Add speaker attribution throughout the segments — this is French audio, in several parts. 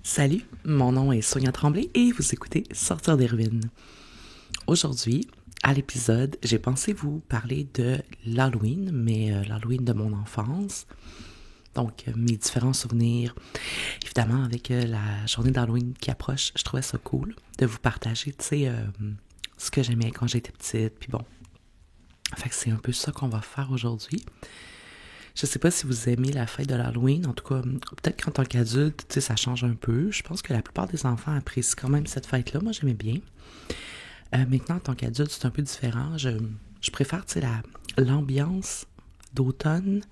Speaker 1: Salut, mon nom est Sonia Tremblay et vous écoutez Sortir des ruines. Aujourd'hui, à l'épisode, j'ai pensé vous parler de l'Halloween, mais l'Halloween de mon enfance. Donc, mes différents souvenirs. Évidemment, avec la journée d'Halloween qui approche, je trouvais ça cool de vous partager, tu sais, ce que j'aimais quand j'étais petite. Puis bon, fait que c'est un peu ça qu'on va faire aujourd'hui. Je sais pas si vous aimez la fête de l'Halloween. En tout cas, peut-être qu'en tant qu'adulte, tu sais, ça change un peu. Je pense que la plupart des enfants apprécient quand même cette fête-là. Moi, j'aimais bien. Maintenant, en tant qu'adulte, c'est un peu différent. Je préfère, tu sais, l'ambiance d'automne,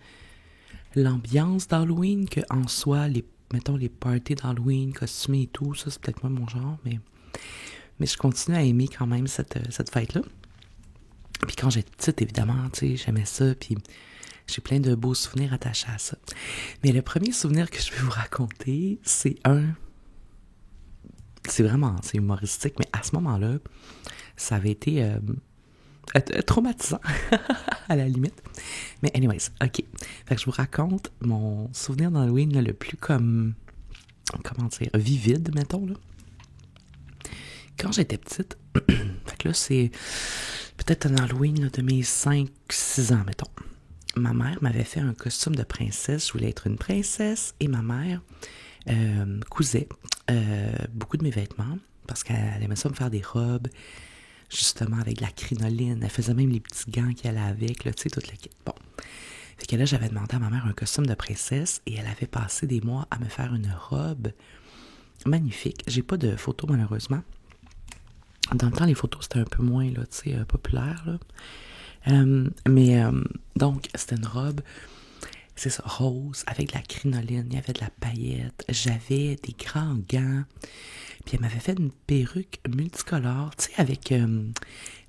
Speaker 1: l'ambiance d'Halloween, qu'en soi, mettons, les parties d'Halloween, costumés et tout. Ça, c'est peut-être pas mon genre, mais je continue à aimer quand même cette fête-là. Puis quand j'étais petite, évidemment, tu sais, j'aimais ça, puis j'ai plein de beaux souvenirs attachés à ça. Mais le premier souvenir que je vais vous raconter, c'est c'est humoristique, mais à ce moment-là, ça avait été traumatisant, à la limite. Mais anyways, ok. Fait que je vous raconte mon souvenir d'Halloween le plus comment dire, vivide, mettons, là. Quand j'étais petite, fait que là, c'est peut-être un Halloween là, de mes 5-6 ans, mettons. Ma mère m'avait fait un costume de princesse. Je voulais être une princesse et ma mère cousait beaucoup de mes vêtements parce qu'elle aimait ça me faire des robes, justement avec de la crinoline. Elle faisait même les petits gants qu'elle avait avec, là, tu sais, toute la kit. Bon. Fait que là, j'avais demandé à ma mère un costume de princesse et elle avait passé des mois à me faire une robe magnifique. J'ai pas de photos, malheureusement. Dans le temps, les photos, c'était un peu moins, là, tu sais, populaire, là. Donc, c'était une robe, c'est ça, rose, avec de la crinoline, il y avait de la paillette, j'avais des grands gants, puis elle m'avait fait une perruque multicolore, tu sais, avec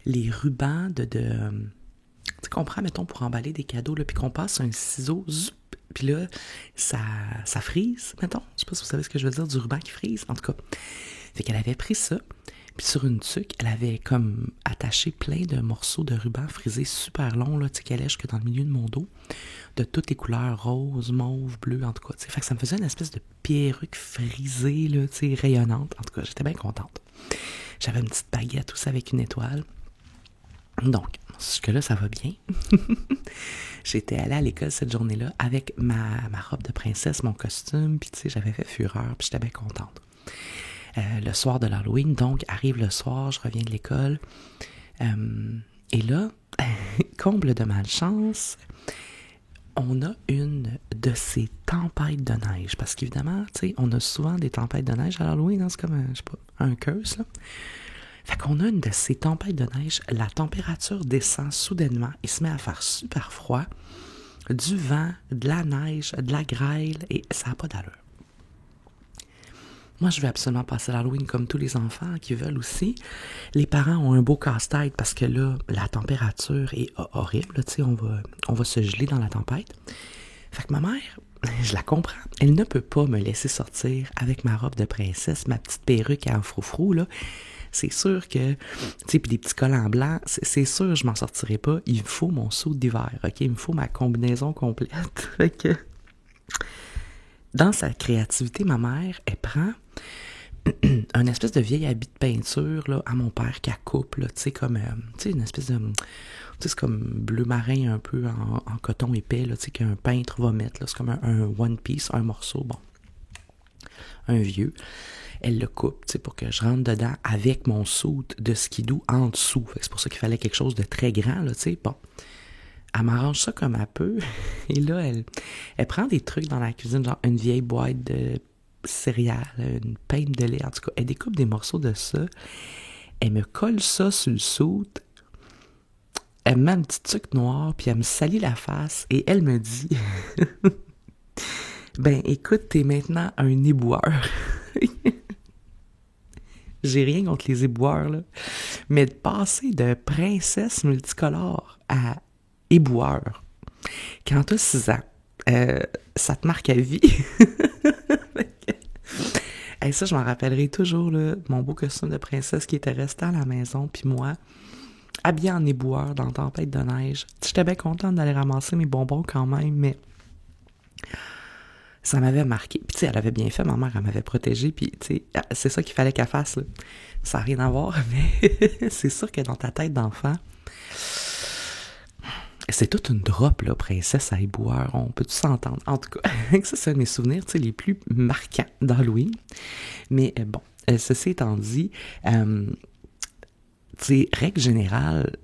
Speaker 1: les rubans tu sais, qu'on prend, mettons, pour emballer des cadeaux, là, puis qu'on passe un ciseau, zoup, puis là, ça frise, mettons, je sais pas si vous savez ce que je veux dire, du ruban qui frise, en tout cas. Fait qu'elle avait pris ça, puis sur une tuque, elle avait comme attaché plein de morceaux de ruban frisés super longs, là, tu sais, qui allaient jusque dans le milieu de mon dos, de toutes les couleurs, rose, mauve, bleu, en tout cas, tu sais. Fait que ça me faisait une espèce de perruque frisée, là, tu sais, rayonnante. En tout cas, j'étais bien contente. J'avais une petite baguette aussi avec une étoile. Donc, jusque-là, ça va bien. J'étais allée à l'école cette journée-là avec ma robe de princesse, mon costume, puis tu sais, j'avais fait fureur, puis j'étais bien contente. Le soir de l'Halloween, donc, arrive le soir, je reviens de l'école. Et là, comble de malchance, on a une de ces tempêtes de neige. Parce qu'évidemment, tu sais, on a souvent des tempêtes de neige à l'Halloween, hein, c'est comme, je sais pas, un curse, là. Fait qu'on a une de ces tempêtes de neige, la température descend soudainement, il se met à faire super froid, du vent, de la neige, de la grêle, et ça n'a pas d'allure. Moi, je veux absolument passer l'Halloween comme tous les enfants qui veulent aussi. Les parents ont un beau casse-tête parce que là, la température est horrible. Tu sais, on va se geler dans la tempête. Fait que ma mère, je la comprends. Elle ne peut pas me laisser sortir avec ma robe de princesse, ma petite perruque en froufrou, là. C'est sûr que, tu sais, puis des petits collants blancs, c'est sûr je m'en sortirai pas. Il me faut mon saut d'hiver, OK? Il me faut ma combinaison complète. Fait que, dans sa créativité, ma mère, elle prend un espèce de vieil habit de peinture là, à mon père qu'elle coupe, là, tu sais, comme, tu sais, une espèce de, tu sais, c'est comme bleu marin un peu en coton épais, là, tu sais, qu'un peintre va mettre, là, c'est comme un one piece, un morceau, bon, un vieux. Elle le coupe, tu sais, pour que je rentre dedans avec mon suit de skidoo en dessous. Fait que c'est pour ça qu'il fallait quelque chose de très grand, là, tu sais, bon. Elle m'arrange ça comme elle peut, et là, elle prend des trucs dans la cuisine, genre une vieille boîte de céréales, une pinte de lait, en tout cas, elle découpe des morceaux de ça, elle me colle ça sur le soude, elle me met un petit truc noir, puis elle me salit la face, et elle me dit « Ben, écoute, t'es maintenant un éboueur. » J'ai rien contre les éboueurs, là, mais de passer de princesse multicolore à éboueur, quand t'as 6 ans, ça te marque à vie. Et ça, je m'en rappellerai toujours, là, mon beau costume de princesse qui était resté à la maison, puis moi, habillée en éboueur dans la tempête de neige. J'étais bien contente d'aller ramasser mes bonbons quand même, mais Ça m'avait marqué. Puis, tu sais, elle avait bien fait, ma mère, elle m'avait protégée. Puis, tu sais, c'est ça qu'il fallait qu'elle fasse, là. Ça n'a rien à voir, mais c'est sûr que dans ta tête d'enfant, c'est toute une drop, là, princesse à éboueur. On peut tous s'entendre. En tout cas, ça, c'est un de mes souvenirs, tu sais, les plus marquants d'Halloween. Mais bon, ceci étant dit, tu sais, règle générale,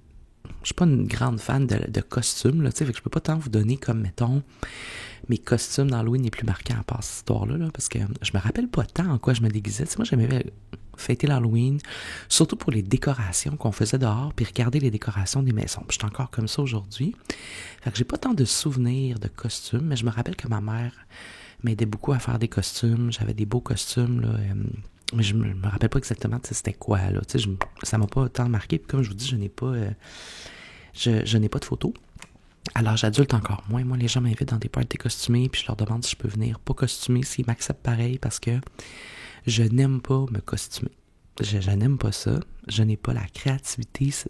Speaker 1: je suis pas une grande fan de costumes, là, tu sais, fait que je peux pas tant vous donner comme, mettons, mes costumes d'Halloween les plus marquants à part cette histoire-là, là, parce que je me rappelle pas tant en quoi je me déguisais. Tu sais, moi, j'aimais fêter l'Halloween, surtout pour les décorations qu'on faisait dehors, puis regarder les décorations des maisons. Puis je suis encore comme ça aujourd'hui. Fait que j'ai pas tant de souvenirs de costumes, mais je me rappelle que ma mère m'aidait beaucoup à faire des costumes. J'avais des beaux costumes, là, mais je me rappelle pas exactement c'était quoi, là. Tu sais, ça m'a pas tant marqué. Puis comme je vous dis, je n'ai pas de photos. À l'âge adulte, encore moins. Moi, les gens m'invitent dans des parties costumées, puis je leur demande si je peux venir pas costumé, s'ils m'acceptent pareil, parce que je n'aime pas me costumer. Je n'aime pas ça. Je n'ai pas la créativité. Tu sais,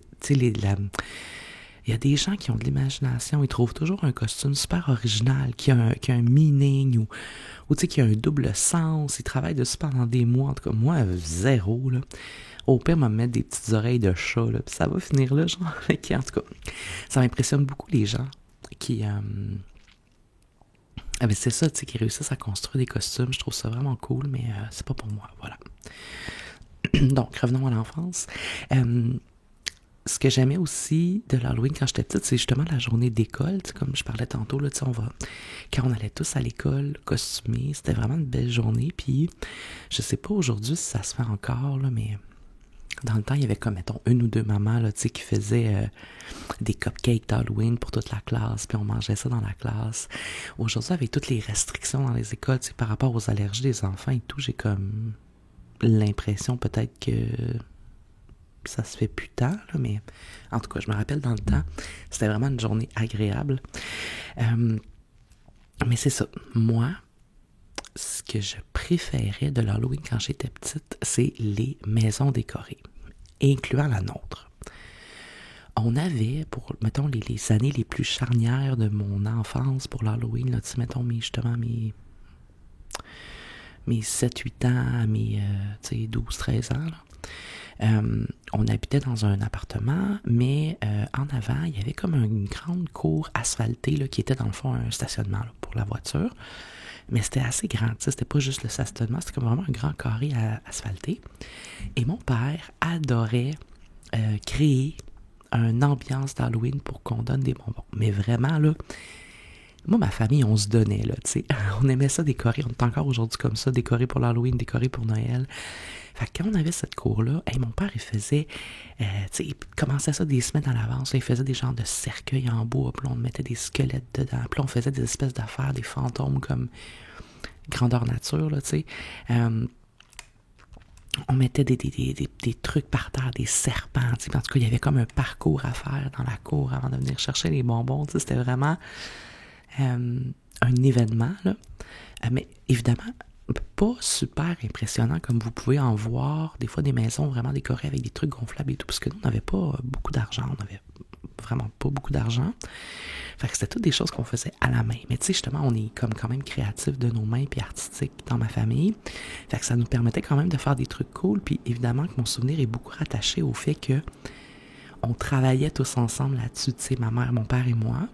Speaker 1: il y a des gens qui ont de l'imagination. Ils trouvent toujours un costume super original, qui a un meaning, ou tu sais, qui a un double sens. Ils travaillent dessus pendant des mois. En tout cas, moi, zéro, là. Au pire, me mettre des petites oreilles de chat, là, puis ça va finir là, genre. En tout cas, ça m'impressionne beaucoup les gens qui... c'est ça, tu sais, qui réussissent à construire des costumes. Je trouve ça vraiment cool, mais c'est pas pour moi, voilà. Donc, revenons à l'enfance. Ce que j'aimais aussi de l'Halloween quand j'étais petite, c'est justement la journée d'école, tu sais, comme je parlais tantôt, là, tu sais, quand on allait tous à l'école, costumés, c'était vraiment une belle journée, puis je sais pas aujourd'hui si ça se fait encore, là, mais dans le temps, il y avait comme, mettons, une ou deux mamans, là, tu sais, qui faisaient des cupcakes d'Halloween pour toute la classe, puis on mangeait ça dans la classe. Aujourd'hui, avec toutes les restrictions dans les écoles, tu sais, par rapport aux allergies des enfants et tout, j'ai comme l'impression peut-être que ça se fait plus tard, là, mais en tout cas, je me rappelle dans le temps, c'était vraiment une journée agréable. Mais c'est ça, moi, ce que je préférais de l'Halloween quand j'étais petite, c'est les maisons décorées, incluant la nôtre. On avait, pour, mettons, les années les plus charnières de mon enfance pour l'Halloween, là, tu sais, mettons, mes 7-8 ans à mes 12-13 ans, là. On habitait dans un appartement, mais en avant, il y avait comme une grande cour asphaltée là, qui était dans le fond un stationnement là, pour la voiture. Mais c'était assez grand, tu sais, c'était pas juste le stationnement, c'était comme vraiment un grand carré asphalté. Et mon père adorait créer une ambiance d'Halloween pour qu'on donne des bonbons. Mais vraiment, là, moi, ma famille, on se donnait, là, tu sais. On aimait ça décorer. On est encore aujourd'hui comme ça, décorer pour l'Halloween, décorer pour Noël. Fait que quand on avait cette cour-là, mon père, il faisait, tu sais, il commençait ça des semaines à l'avance. Là, il faisait des genres de cercueils en bois, puis on mettait des squelettes dedans. Puis on faisait des espèces d'affaires, des fantômes comme grandeur nature, là, tu sais. On mettait des trucs par terre, des serpents, tu sais. En tout cas, il y avait comme un parcours à faire dans la cour avant de venir chercher les bonbons, tu sais. C'était vraiment un événement, là. Mais évidemment, pas super impressionnant comme vous pouvez en voir. Des fois, des maisons vraiment décorées avec des trucs gonflables et tout, parce que nous, on n'avait pas beaucoup d'argent. On n'avait vraiment pas beaucoup d'argent. Fait que c'était toutes des choses qu'on faisait à la main. Mais tu sais, justement, on est comme quand même créatifs de nos mains puis artistiques dans ma famille. Fait que ça nous permettait quand même de faire des trucs cool. Puis évidemment que mon souvenir est beaucoup rattaché au fait que on travaillait tous ensemble là-dessus, tu sais, ma mère, mon père et moi.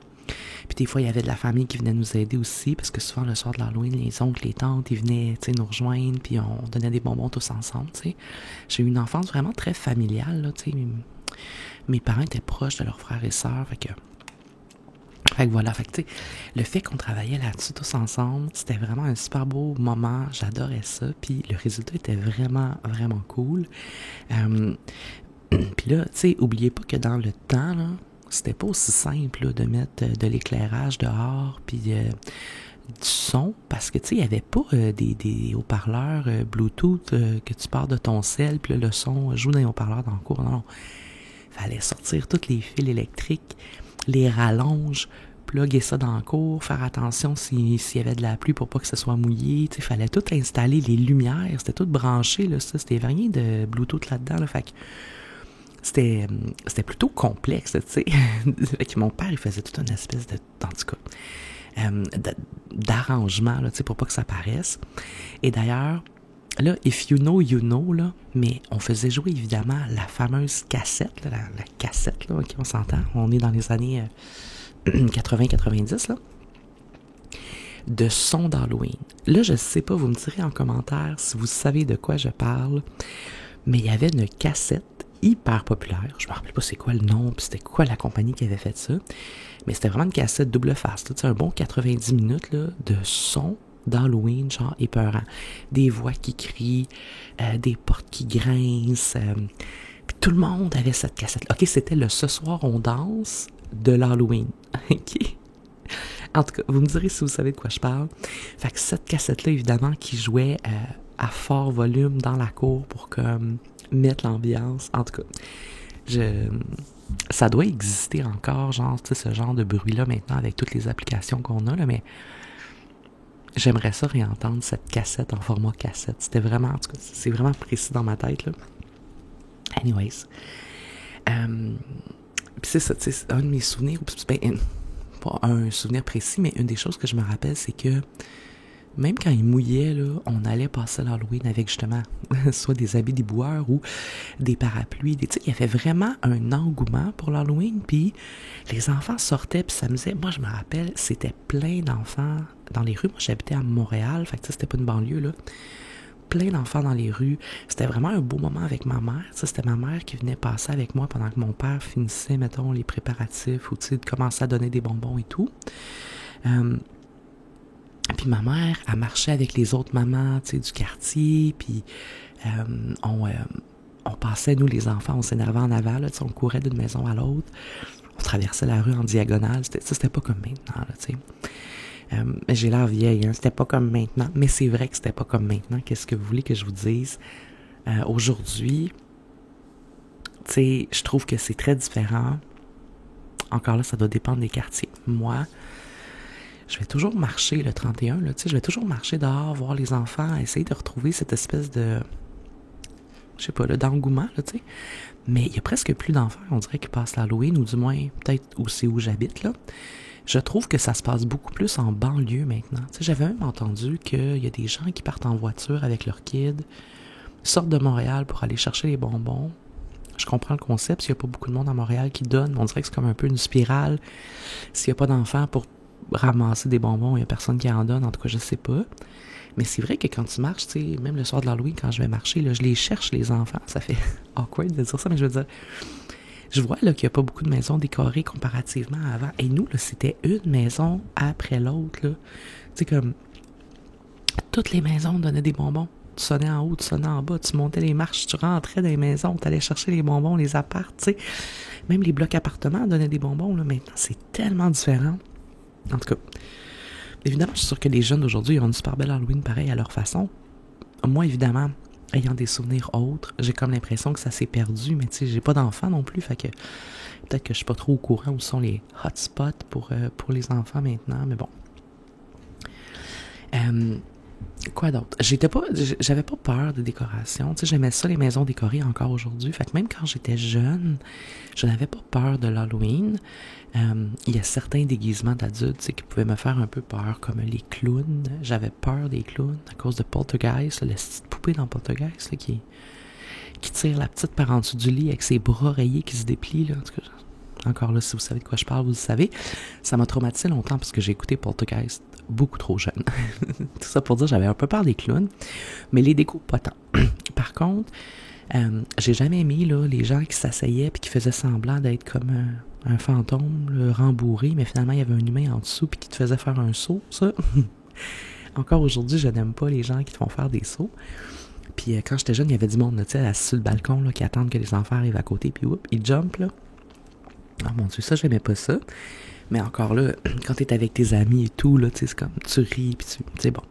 Speaker 1: Puis des fois, il y avait de la famille qui venait nous aider aussi, parce que souvent, le soir de l'Halloween, les oncles, les tantes, ils venaient, tu sais, nous rejoindre, puis on donnait des bonbons tous ensemble, tu sais. J'ai eu une enfance vraiment très familiale, là, tu sais. Mes parents étaient proches de leurs frères et sœurs, fait que voilà, fait que tu sais, le fait qu'on travaillait là-dessus tous ensemble, c'était vraiment un super beau moment, j'adorais ça, puis le résultat était vraiment, vraiment cool. Puis là, tu sais, oubliez pas que dans le temps, là, c'était pas aussi simple là, de mettre de l'éclairage dehors, puis du son, parce que tu sais, il n'y avait pas des haut-parleurs Bluetooth que tu pars de ton cell, puis là, le son joue dans les haut-parleurs dans le cours. Non, fallait sortir tous les fils électriques, les rallonges, plugger ça dans le cours, faire attention s'il y avait de la pluie pour pas que ça soit mouillé. Tu sais, fallait tout installer, les lumières, c'était tout branché, là, ça, c'était rien de Bluetooth là-dedans, là, fait que c'était plutôt complexe, tu sais. Mon père, il faisait toute une espèce de... En tout cas, d'arrangement, là, tu sais, pour pas que ça paraisse. Et d'ailleurs, là, if you know, you know, là, mais on faisait jouer évidemment la fameuse cassette, là, la cassette, là, ok, on s'entend, on est dans les années 80-90, là, de sons d'Halloween. Là, je sais pas, vous me direz en commentaire si vous savez de quoi je parle, mais il y avait une cassette hyper populaire, je me rappelle pas c'est quoi le nom, puis c'était quoi la compagnie qui avait fait ça, mais c'était vraiment une cassette double face, là, tu sais, un bon 90 minutes là, de sons d'Halloween, genre épeurant. Des voix qui crient, des portes qui grincent. Puis tout le monde avait cette cassette-là. OK, c'était le Ce soir on danse de l'Halloween. OK? En tout cas, vous me direz si vous savez de quoi je parle. Fait que cette cassette-là, évidemment, qui jouait à fort volume dans la cour pour comme mettre l'ambiance. En tout cas, ça doit exister encore, genre, tu sais, ce genre de bruit-là maintenant avec toutes les applications qu'on a, là, mais j'aimerais ça réentendre cette cassette en format cassette. C'était vraiment, en tout cas, c'est vraiment précis dans ma tête, là. Anyways. Puis c'est ça, tu sais, un de mes souvenirs, ben, pas un souvenir précis, mais une des choses que je me rappelle, c'est que même quand il mouillait, là, on allait passer l'Halloween avec justement soit des habits d'éboueurs ou des parapluies. Tu sais, il y avait vraiment un engouement pour l'Halloween, puis les enfants sortaient puis s'amusaient. Moi, je me rappelle, c'était plein d'enfants dans les rues. Moi, j'habitais à Montréal, fait que ça, c'était pas une banlieue, là. Plein d'enfants dans les rues. C'était vraiment un beau moment avec ma mère. Ça, c'était ma mère qui venait passer avec moi pendant que mon père finissait, mettons, les préparatifs ou, tu sais, de commencer à donner des bonbons et tout. Puis ma mère, elle marchait avec les autres mamans, tu sais, du quartier, puis on passait, nous, les enfants, on s'énervait en aval, là, tu sais, on courait d'une maison à l'autre, on traversait la rue en diagonale, c'était pas comme maintenant, là, tu sais. J'ai l'air vieille, hein, c'était pas comme maintenant, mais c'est vrai que c'était pas comme maintenant. Qu'est-ce que vous voulez que je vous dise? Aujourd'hui, tu sais, je trouve que c'est très différent. Encore là, ça doit dépendre des quartiers. Moi, je vais toujours marcher le 31, là, tu sais, je vais toujours marcher dehors, voir les enfants, essayer de retrouver cette espèce de, je sais pas, là, d'engouement, là, tu sais. Mais il y a presque plus d'enfants, on dirait, qui passent l'Halloween, ou du moins, peut-être où c'est où j'habite, là. Je trouve que ça se passe beaucoup plus en banlieue maintenant. Tu sais, j'avais même entendu qu'il y a des gens qui partent en voiture avec leurs kids, sortent de Montréal pour aller chercher les bonbons. Je comprends le concept, s'il n'y a pas beaucoup de monde à Montréal qui donne, on dirait que c'est comme un peu une spirale. S'il n'y a pas d'enfants pour ramasser des bonbons, il n'y a personne qui en donne, en tout cas, je sais pas. Mais c'est vrai que quand tu marches, tu sais, même le soir de l'Halloween, quand je vais marcher, là, je les cherche, les enfants. Ça fait awkward de dire ça, mais je veux dire, je vois là, qu'il n'y a pas beaucoup de maisons décorées comparativement à avant. Et nous, là, c'était une maison après l'autre, là. Tu sais, comme, toutes les maisons donnaient des bonbons. Tu sonnais en haut, tu sonnais en bas, tu montais les marches, tu rentrais dans les maisons, tu allais chercher les bonbons, les apparts, tu sais. Même les blocs appartements donnaient des bonbons, là. Maintenant, c'est tellement différent. En tout cas, évidemment, je suis sûre que les jeunes d'aujourd'hui ont une super belle Halloween pareil à leur façon. Moi, évidemment, ayant des souvenirs autres, j'ai comme l'impression que ça s'est perdu, mais tu sais, j'ai pas d'enfants non plus, fait que peut-être que je suis pas trop au courant où sont les hotspots pour les enfants maintenant, mais bon. Quoi d'autre? J'avais pas peur de décoration. Tu sais, j'aimais ça, les maisons décorées encore aujourd'hui. Fait que même quand j'étais jeune, je n'avais pas peur de l'Halloween. Il y a certains déguisements d'adultes, tu sais, qui pouvaient me faire un peu peur, comme les clowns. J'avais peur des clowns à cause de Poltergeist, la petite poupée dans Poltergeist, là, qui tire la petite par en dessous du lit avec ses bras rayés qui se déplient, là. En tout cas, encore là, si vous savez de quoi je parle, vous le savez. Ça m'a traumatisé longtemps parce que j'ai écouté Poltergeist beaucoup trop jeune. Tout ça pour dire, j'avais un peu peur des clowns, mais les décos, pas tant. Par contre, j'ai jamais aimé là, les gens qui s'asseyaient et qui faisaient semblant d'être comme un fantôme là, rembourré, mais finalement, il y avait un humain en dessous puis qui te faisait faire un saut, ça. Encore aujourd'hui, je n'aime pas les gens qui te font faire des sauts. Puis quand j'étais jeune, il y avait du monde, tu sais, assis sur le balcon, là, qui attendent que les enfants arrivent à côté, puis whoop, ils jumpent, là. Oh mon Dieu, ça, j'aimais pas ça. Mais encore là, quand t'es avec tes amis et tout, là, tu sais, c'est comme, tu ris, puis tu sais, bon.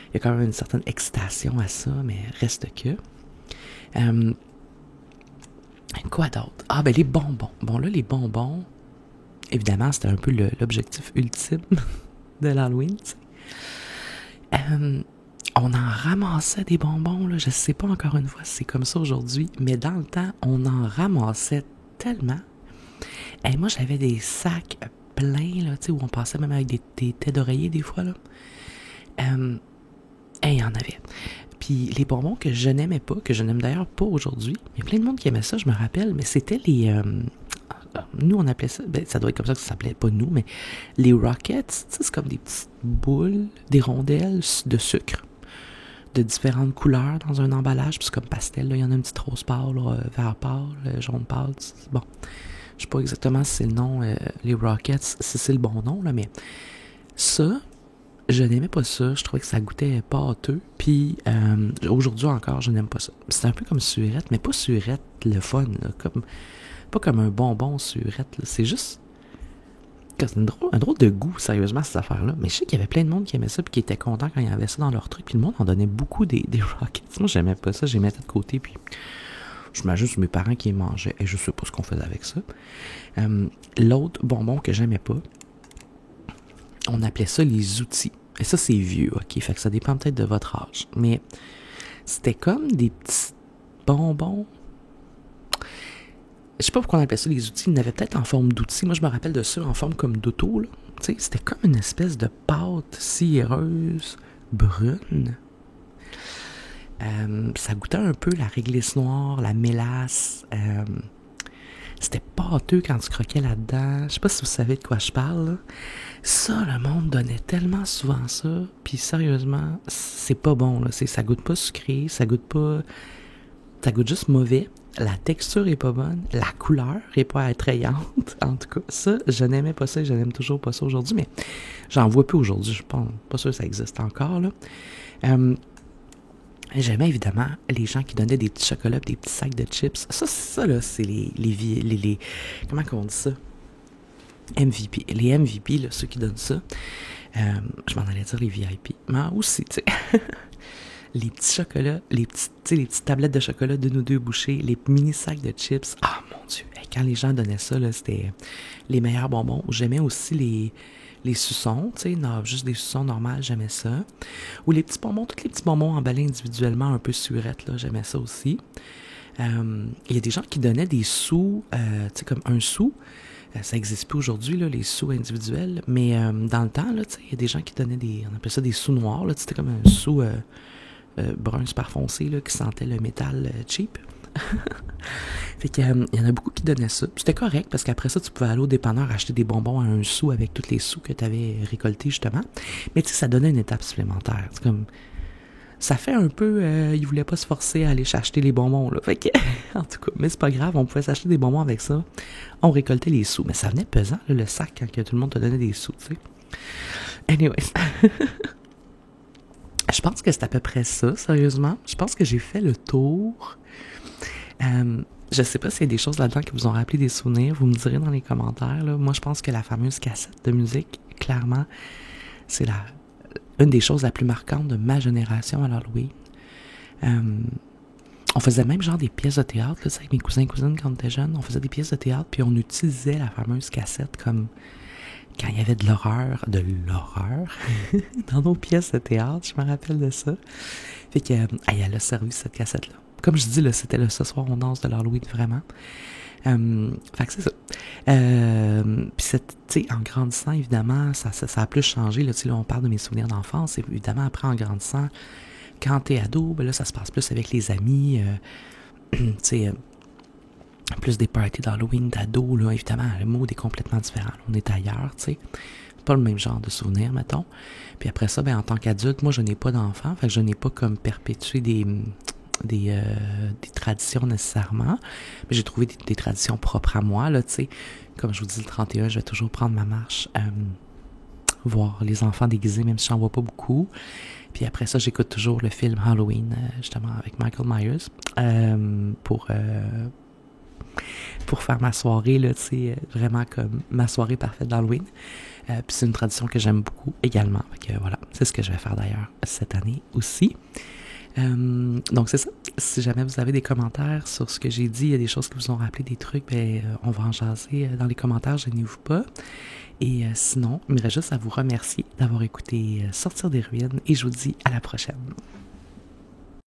Speaker 1: Il y a quand même une certaine excitation à ça, mais reste que. Quoi d'autre? Ah, ben les bonbons. Bon, là, les bonbons, évidemment, c'était un peu l'objectif ultime de l'Halloween, tu sais. On en ramassait des bonbons, là. Je sais pas encore une fois si c'est comme ça aujourd'hui, mais dans le temps, on en ramassait tellement. Et moi, j'avais des sacs plein, là, tu sais, où on passait même avec des têtes d'oreiller des fois, là. Il y en avait. Puis les bonbons que je n'aimais pas, que je n'aime d'ailleurs pas aujourd'hui, il y a plein de monde qui aimait ça, je me rappelle, mais c'était les... nous, on appelait ça... Ben, ça doit être comme ça que ça s'appelait, pas nous, mais les Rockets, tu sais, c'est comme des petites boules, des rondelles de sucre de différentes couleurs dans un emballage, puis c'est comme pastel, là, il y en a une petite rose pâle, vert pâle, jaune pâle, bon... Je sais pas exactement si c'est le nom, les Rockets, si c'est le bon nom, là, mais ça, je n'aimais pas ça. Je trouvais que ça goûtait pâteux. Puis, aujourd'hui encore, je n'aime pas ça. C'est un peu comme surette, mais pas surette le fun, là, pas comme un bonbon surette, là. C'est juste... C'est un drôle de goût, sérieusement, ces affaires-là. Mais je sais qu'il y avait plein de monde qui aimait ça, puis qui était content quand il y avait ça dans leur truc. Puis le monde en donnait beaucoup des Rockets. Moi, j'aimais pas ça, je les mettais de côté, puis... J'imagine c'est mes parents qui les mangeaient et je sais pas ce qu'on faisait avec ça. L'autre bonbon que j'aimais pas, on appelait ça les outils. Et ça, c'est vieux, ok? Fait que ça dépend peut-être de votre âge. Mais c'était comme des petits bonbons. Je sais pas pourquoi on appelait ça les outils. Il y en avait peut-être en forme d'outils. Moi, je me rappelle de ça en forme comme d'auto, là. Tu sais, c'était comme une espèce de pâte ciereuse brune. Ça goûtait un peu la réglisse noire, la mélasse. C'était pâteux quand tu croquais là-dedans. Je sais pas si vous savez de quoi je parle, là. Ça, le monde donnait tellement souvent ça. Puis sérieusement, c'est pas bon, là. Ça goûte pas sucré, ça goûte pas... Ça goûte juste mauvais. La texture est pas bonne. La couleur est pas attrayante. En tout cas, ça, je n'aimais pas ça et je n'aime toujours pas ça aujourd'hui. Mais j'en vois plus aujourd'hui. Je pense pas sûr que ça existe encore, là. J'aimais évidemment les gens qui donnaient des petits chocolats, des petits sacs de chips. Ça là, c'est les comment qu'on dit ça? MVP. Les MVP, là, ceux qui donnent ça. Je m'en allais dire les VIP. Mais aussi, tu sais. Les petits chocolats, les petites tablettes de chocolat d'une ou deux bouchées, les mini sacs de chips. Ah, mon Dieu! Hey, quand les gens donnaient ça, là, c'était les meilleurs bonbons. J'aimais aussi les suçons, tu sais, non, juste des suçons normales, j'aimais ça. Ou les petits bonbons, tous les petits bonbons emballés individuellement, un peu surettes, là, j'aimais ça aussi. Il y a des gens qui donnaient des sous, tu sais, comme un sou. Ça n'existe plus aujourd'hui, là, les sous individuels, mais dans le temps, là, tu sais, il y a des gens qui donnaient on appelait ça des sous noirs, là, c'était comme un sou brun super foncé, là, qui sentait le métal cheap. Fait qu'il y en a beaucoup qui donnaient ça. C'était correct parce qu'après ça, tu pouvais aller au dépanneur acheter des bonbons à un sou avec tous les sous que tu avais récoltés justement. Mais tu sais, ça donnait une étape supplémentaire. C'est comme... Ça fait un peu... ils voulaient pas se forcer à aller acheter les bonbons, là. Fait que, en tout cas, mais c'est pas grave, on pouvait s'acheter des bonbons avec ça. On récoltait les sous. Mais ça venait pesant, là, le sac, quand que tout le monde te donnait des sous, tu sais. Anyways. Je pense que c'est à peu près ça, sérieusement. Je pense que j'ai fait le tour. Je sais pas s'il y a des choses là-dedans qui vous ont rappelé des souvenirs. Vous me direz dans les commentaires, là. Moi, je pense que la fameuse cassette de musique, clairement, c'est une des choses la plus marquantes de ma génération à l'Halloween. On faisait même genre des pièces de théâtre, là, avec mes cousins et cousines quand on était jeunes. On faisait des pièces de théâtre, puis on utilisait la fameuse cassette comme quand il y avait de l'horreur dans nos pièces de théâtre, je me rappelle de ça. Fait que, elle a servi cette cassette-là. Comme je dis, là, c'était le Ce soir on danse de l'Halloween, vraiment. Fait que c'est ça. Puis tu sais, en grandissant, évidemment, ça a plus changé. Là, on parle de mes souvenirs d'enfance. Et évidemment, après, en grandissant, quand t'es ado, ben là, ça se passe plus avec les amis. Tu sais, plus des parties d'Halloween d'ado, là, évidemment, le mood est complètement différent. On est ailleurs, tu sais. Pas le même genre de souvenirs, mettons. Puis après ça, ben en tant qu'adulte, moi, je n'ai pas d'enfant. Fait que je n'ai pas comme perpétué des traditions nécessairement. Mais j'ai trouvé des traditions propres à moi, là, tu sais. Comme je vous dis, le 31, je vais toujours prendre ma marche, voir les enfants déguisés, même si j'en vois pas beaucoup. Puis après ça, j'écoute toujours le film Halloween, justement, avec Michael Myers, pour faire ma soirée, là, tu sais, vraiment comme ma soirée parfaite d'Halloween. Puis c'est une tradition que j'aime beaucoup également. Fait que voilà, c'est ce que je vais faire d'ailleurs cette année aussi. Donc c'est ça. Si jamais vous avez des commentaires sur ce que j'ai dit, il y a des choses qui vous ont rappelé des trucs, ben on va en jaser dans les commentaires, gênez-vous pas. Et sinon, il me reste juste à vous remercier d'avoir écouté Sortir des ruines et je vous dis à la prochaine.